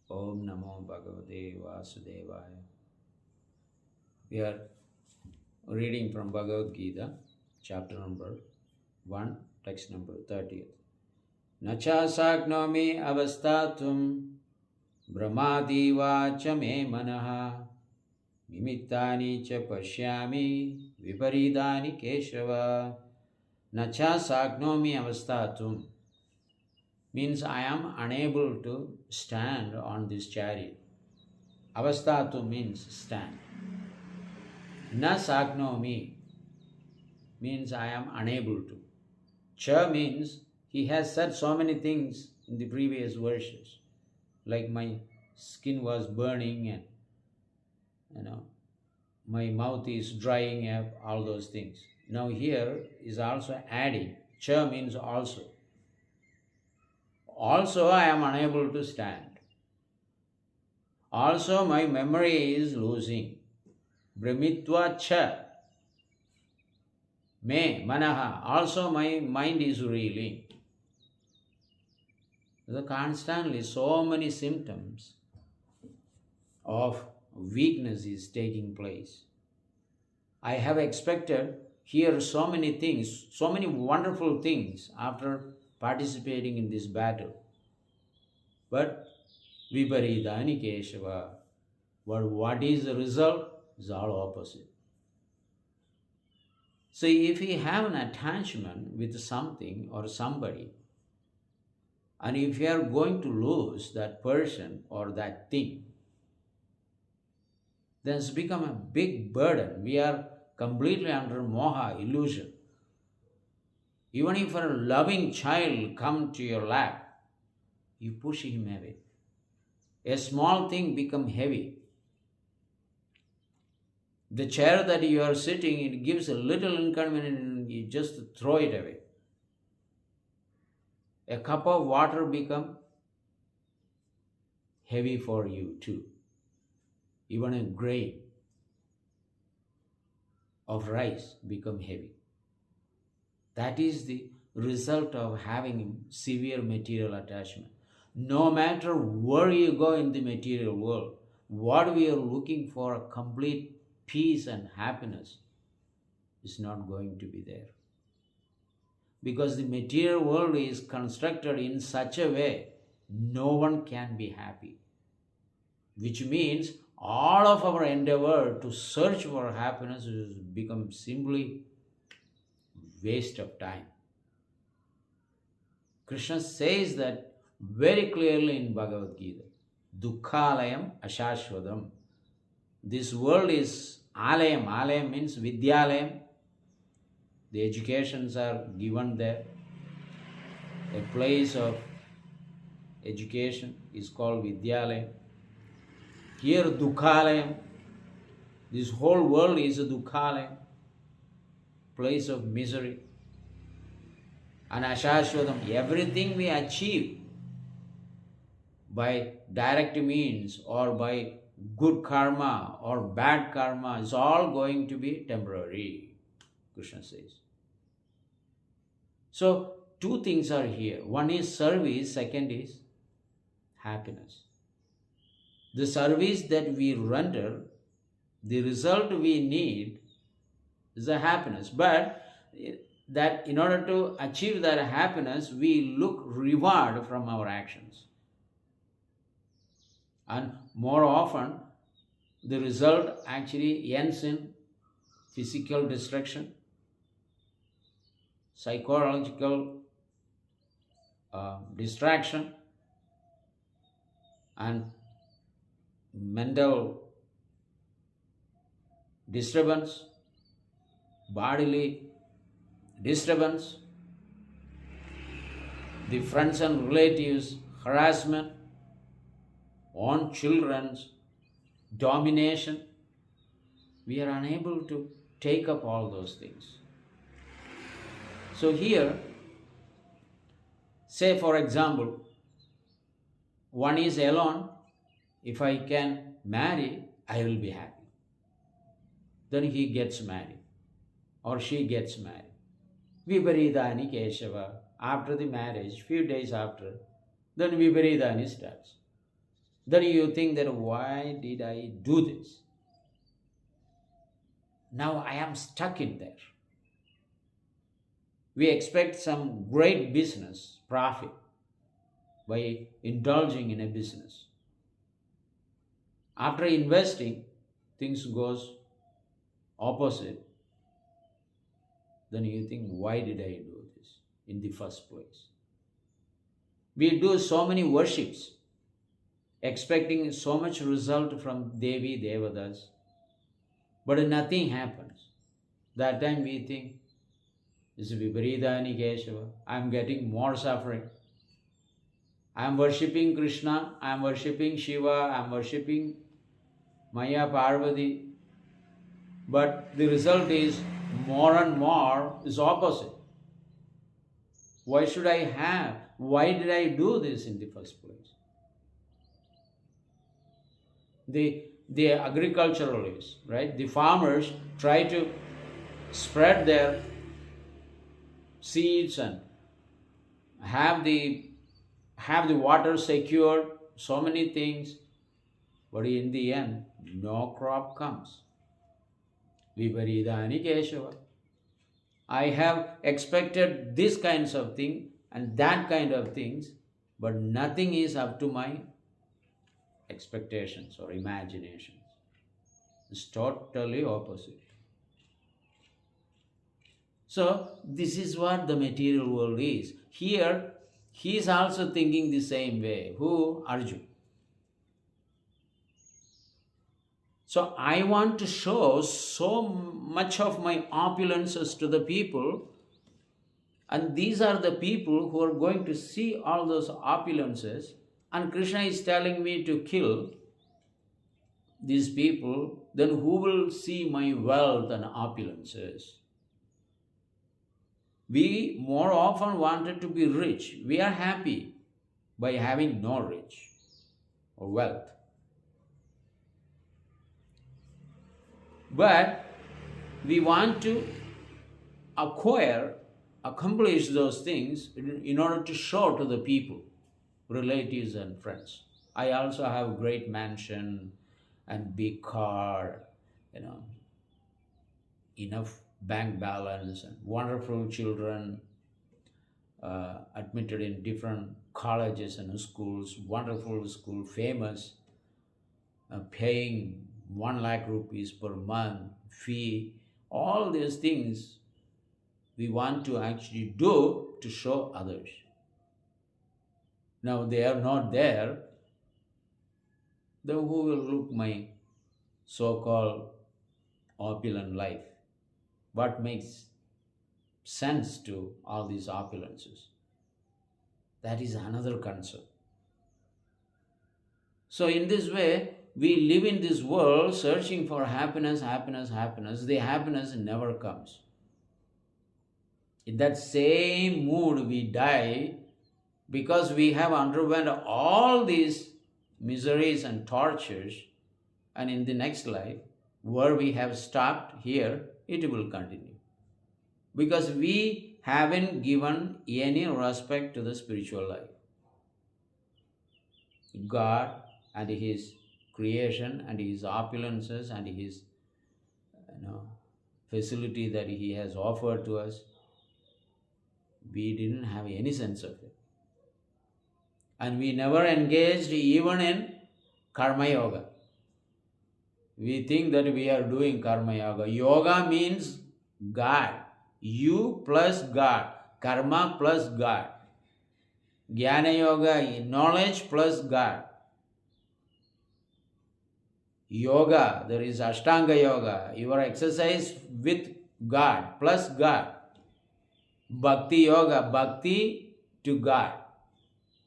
Om Namo Bhagavate Vasudevaya. We are reading from Bhagavad Gita, chapter number 1, text number 30th. Nacha saknomi avastatum brahmadiva cha me manaha nimittani cha pashyami viparidani keshava. Nacha saknomi avastatum means I am unable to stand on this chariot. Avastatu means stand. Na saknomi means I am unable to. Cha means he has said so many things in the previous verses, like my skin was burning and my mouth is drying up, all those things. Now here is also adding. Cha means also. Also I am unable to stand. Also my memory is losing. Brahmitva cha. Me, manaha. Also my mind is reeling. There are constantly so many symptoms of weakness is taking place. I have expected here so many things, so many wonderful things after participating in this battle. But viparidani keshava. But what is the result? Is all opposite. So if we have an attachment with something or somebody, and if we are going to lose that person or that thing, then it's become a big burden. We are completely under moha, illusion. Even if a loving child comes to your lap, you push him away. A small thing becomes heavy. The chair that you are sitting, it gives a little inconvenience and you just throw it away. A cup of water becomes heavy for you too. Even a grain of rice becomes heavy. That is the result of having severe material attachment. No matter where you go in the material world, what we are looking for, a complete peace and happiness, is not going to be there. Because the material world is constructed in such a way, no one can be happy. Which means all of our endeavor to search for happiness has become simply waste of time. Krishna says that very clearly in Bhagavad Gita. Dukkhalayam ashashvadam. This world is alayam. Alayam means vidyalayam. The educations are given there. A place of education is called vidyalayam. Here dukkhalayam. This whole world is a dukkhalayam, place of misery. And ashashvadam, everything we achieve by direct means or by good karma or bad karma is all going to be temporary, Krishna says. So, two things are here. One is service, second is happiness. The service that we render, the result we need is a happiness. But that in order to achieve that happiness, we look reward from our actions. And more often, the result actually ends in physical destruction, psychological distraction, and mental disturbance, bodily disturbance, the friends and relatives harassment, on children's domination. We are unable to take up all those things. So here, say for example, one is alone. If I can marry, I will be happy. Then he gets married or she gets married. Viparidani Keshava. After the marriage, few days after, then Viparidani starts. Then you think that why did I do this? Now I am stuck in there. We expect some great business profit by indulging in a business. After investing, things goes opposite. Then you think, why did I do this in the first place? We do so many worships, expecting so much result from Devi Devadas, but nothing happens. That time we think, this is Viparidani Keshava. I am getting more suffering. I am worshipping Krishna, I am worshipping Shiva, I am worshipping Maya Parvati, but the result is more and more is opposite. Why should I have? Why did I do this in the first place? The agriculturalists, right? The farmers try to spread their seeds and have the water secured, so many things, but in the end, no crop comes. Viparidani Keshava. I have expected this kinds of thing and that kind of things, but nothing is up to my expectations or imaginations. It's totally opposite. So this is what the material world is. Here, he is also thinking the same way. Who? Arjuna. So I want to show so much of my opulences to the people, and these are the people who are going to see all those opulences, and Krishna is telling me to kill these people, then who will see my wealth and opulences? We more often wanted to be rich. We are happy by having no rich or wealth. But we want to accomplish those things in order to show to the people, relatives and friends. I also have great mansion and big car, enough bank balance and wonderful children admitted in different colleges and schools, wonderful school, famous, paying 1 lakh rupees per month fee. All these things we want to actually do to show others. Now they are not there, then who will look my so-called opulent life? What makes sense to all these opulences? That is another concern. So in this way, we live in this world searching for happiness, happiness, happiness. The happiness never comes. In that same mood, we die because we have underwent all these miseries and tortures, and in the next life, where we have stopped here, it will continue. Because we haven't given any respect to the spiritual life. God and His creation and His opulences and His facility that He has offered to us, we didn't have any sense of it. And we never engaged even in Karma Yoga. We think that we are doing Karma Yoga. Yoga means God. You plus God. Karma plus God. Jnana Yoga, knowledge plus God. Yoga, there is Ashtanga Yoga. Your exercise with God, plus God. Bhakti Yoga, bhakti to God.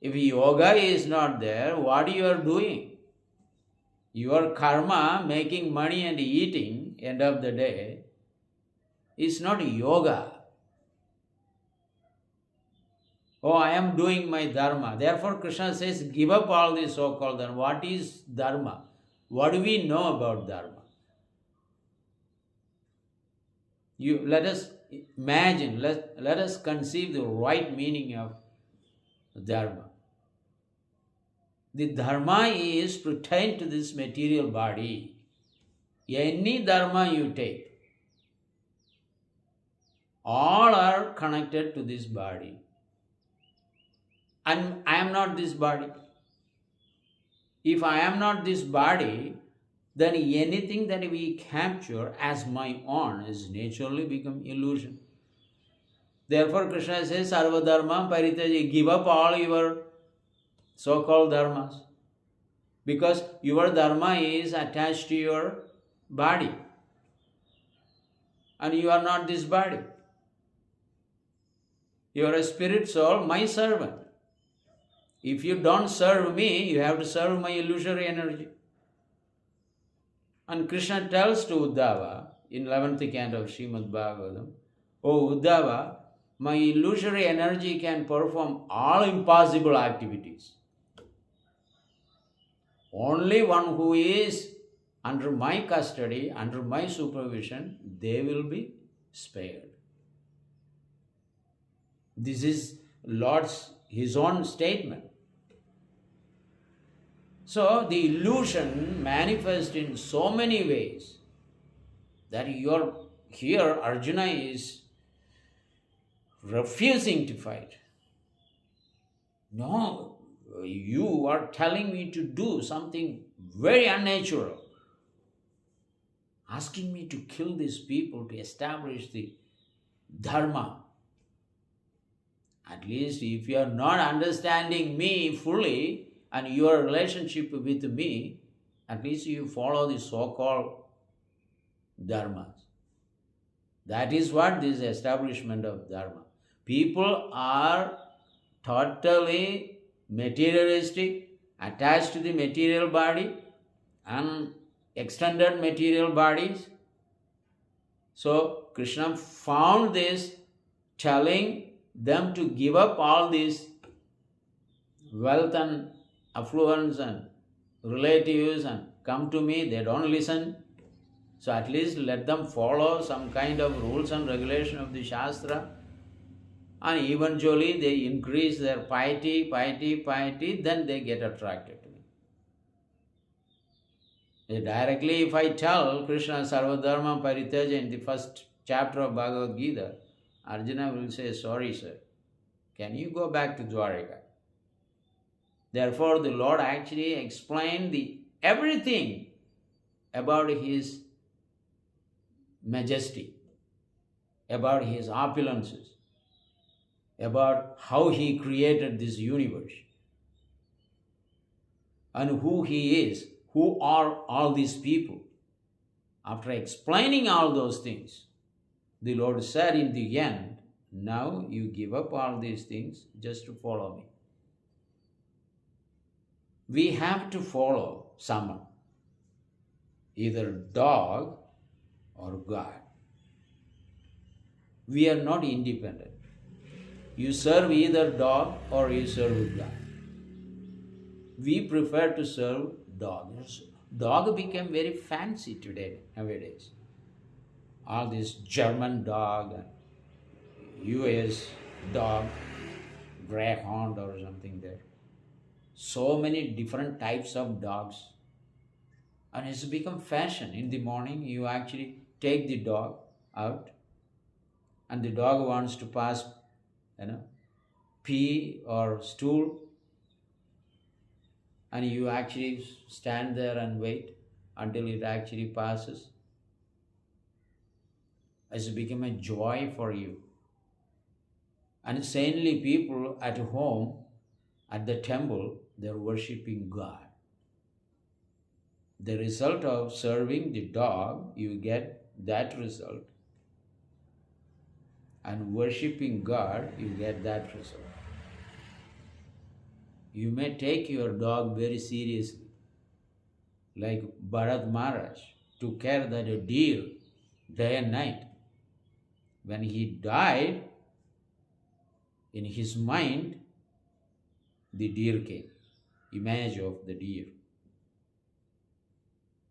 If yoga is not there, what you are doing? Your karma, making money and eating, end of the day, is not yoga. Oh, I am doing my dharma. Therefore, Krishna says, give up all this so-called dharma. What is dharma? What do we know about dharma? Let us imagine, let us conceive the right meaning of dharma. The dharma is pertain to this material body. Any dharma you take, all are connected to this body. And I am not this body. If I am not this body, then anything that we capture as my own is naturally become illusion. Therefore, Krishna says, Sarva dharma paritaja, give up all your so-called dharmas. Because your dharma is attached to your body. And you are not this body. You are a spirit soul, my servant. If you don't serve me, you have to serve my illusory energy. And Krishna tells to Uddhava in 11th canto of Srimad Bhagavatam, O Uddhava, my illusory energy can perform all impossible activities. Only one who is under my custody, under my supervision, they will be spared. This is Lord's, his own statement. So the illusion manifests in so many ways that here Arjuna is refusing to fight. No, you are telling me to do something very unnatural, asking me to kill these people to establish the dharma. At least if you are not understanding me fully and your relationship with me, at least you follow the so-called dharmas. That is what this establishment of dharma. People are totally materialistic, attached to the material body and extended material bodies. So Krishna found this, telling them to give up all this wealth and affluence and relatives and come to me. They don't listen. So at least let them follow some kind of rules and regulation of the Shastra. And eventually they increase their piety, then they get attracted to me. Directly if I tell Krishna Sarva Dharma Paritaja in the first chapter of Bhagavad Gita, Arjuna will say, sorry sir, can you go back to Dwarika? Therefore the Lord actually explained everything about his majesty, about his opulences, about how he created this universe, and who he is, who are all these people. After explaining all those things, the Lord said in the end, now you give up all these things just to follow me. We have to follow someone, either dog or God. We are not independent. You serve either dog or you serve God. We prefer to serve dogs. Dog became very fancy today, nowadays. All this German dog and US dog, greyhound or something there. So many different types of dogs. And it's become fashion. In the morning, you actually take the dog out and the dog wants to pass, pee or stool, and you actually stand there and wait until it actually passes. It's become a joy for you. And sanely people at home, at the temple, they're worshipping God. The result of serving the dog, you get that result. And worshipping God, you get that result. You may take your dog very seriously. Like Bharat Maharaj took care that a deer day and night. When he died, in his mind, the deer came, image of the deer.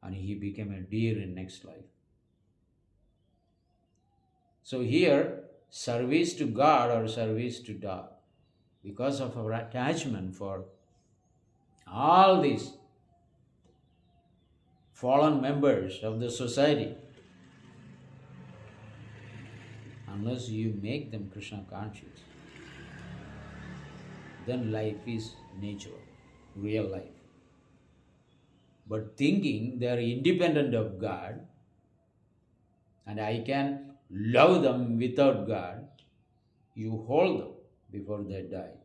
And he became a deer in next life. So here, service to God or service to dog, because of our attachment for all these fallen members of the society, unless you make them Krishna conscious, then life is natural, real life. But thinking they are independent of God and I can love them without God, you hold them before they die.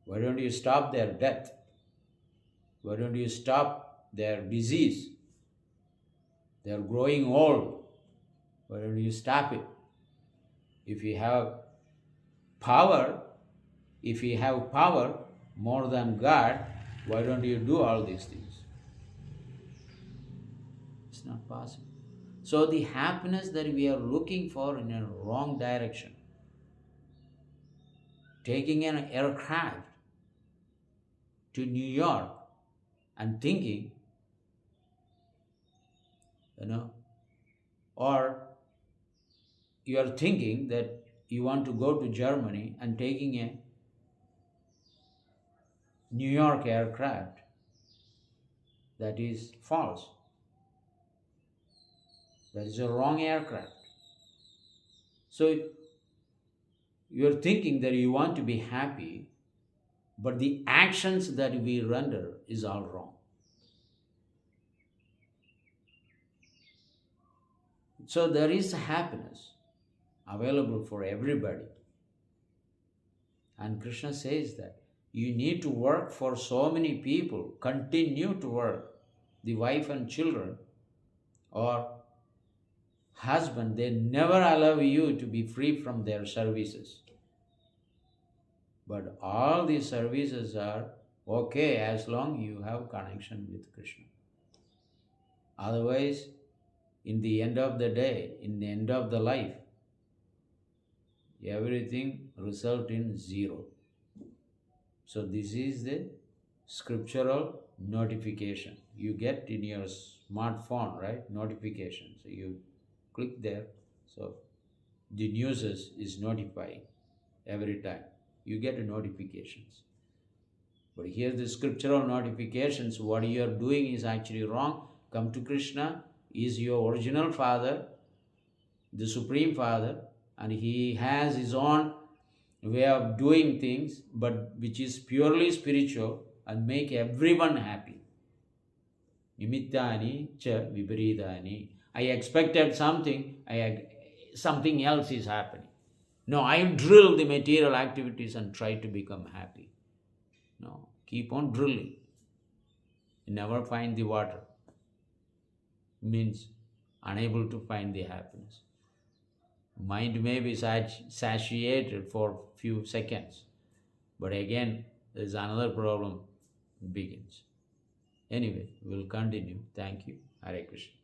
Why don't you stop their death? Why don't you stop their disease? They are growing old. Why don't you stop it? If you have power, more than God, why don't you do all these things? It's not possible. So the happiness that we are looking for in a wrong direction, taking an aircraft to New York and thinking, or you are thinking that you want to go to Germany and taking a New York aircraft, that is false. That is a wrong aircraft. So you're thinking that you want to be happy, but the actions that we render is all wrong. So there is happiness available for everybody. And Krishna says that you need to work for so many people, continue to work. The wife and children or husband, they never allow you to be free from their services. But all these services are okay as long you have connection with Krishna. Otherwise, in the end of the day, in the end of the life, everything result in zero. So this is the scriptural notification. You get in your smartphone, right? Notification. So you click there. So the news is notifying every time. You get notifications. But here the scriptural notifications, what you are doing is actually wrong. Come to Krishna, he is your original father, the Supreme Father, and he has his own way of doing things, but which is purely spiritual and make everyone happy. Nimittani cha viparidani. I expected something, something else is happening. No, I drill the material activities and try to become happy. No, keep on drilling. You never find the water. Means unable to find the happiness. Mind may be satiated for few seconds, but again there is another problem begins. Anyway, we'll continue. Thank you. Hare Krishna.